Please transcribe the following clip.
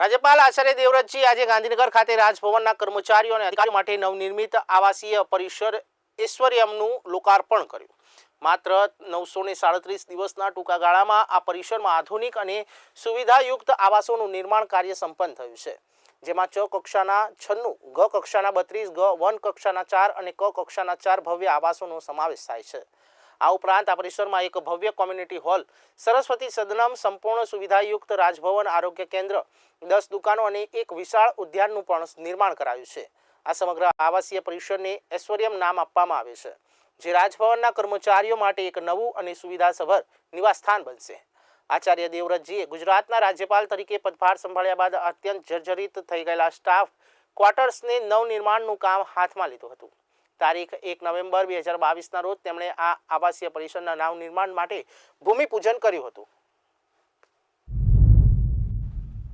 રાજ્યપાલ આચાર્ય દેવવ્રતજી આજે ગાંધીનગર ખાતે રાજભવનના કર્મચારીઓ અને અધિકારીઓ માટે નવનિર્મિત આવાસીય પરિસર ઐશ્વર્યમનું લોકાર્પણ કર્યું। માત્ર 937 દિવસના ટૂંકા ગાળામાં આ પરિસરમાં આધુનિક અને સુવિધાયુક્ત આવાસોનું નિર્માણ કાર્ય સંપન્ન થયું છે, જેમાં ચ કક્ષાના 96, ગ કક્ષાના 32, ગ 1 કક્ષાના 4 અને ક કક્ષાના 4 ભવ્ય આવાસોનો સમાવેશ થાય છે। આ ઉપરાંત આ પરિસરમાં એક ભવ્ય કોમ્યુનિટી હોલ, સરસ્વતી સદનમ, સંપૂર્ણ સુવિધાયુક્ત રાજભવન, આરોગ્ય કેન્દ્ર, 10 દુકાનો અને એક વિશાળ ઉદ્યાનનું પણ નિર્માણ કરાયું છે। આ સમગ્ર આવાસીય પરિસરને ઐશ્વર્યમ નામ આપવામાં આવે છે, જે રાજભવનના કર્મચારીઓ માટે એક નવું અને સુવિધાસભર નિવાસસ્થાન બનશે। આચાર્ય દેવવ્રતજીએ ગુજરાતના રાજ્યપાલ તરીકે પદભાર સંભાળ્યા બાદ અત્યંત જર્જરિત થઈ ગયેલા સ્ટાફ ક્વાર્ટર્સને નવનિર્માણનું કામ હાથમાં લીધું હતું। તારીખ 1 નવેમ્બર 2022ના રોજ તેમણે આ આવાસીય પરિસરના નવનિર્માણ માટે ભૂમિપૂજન કર્યું હતું।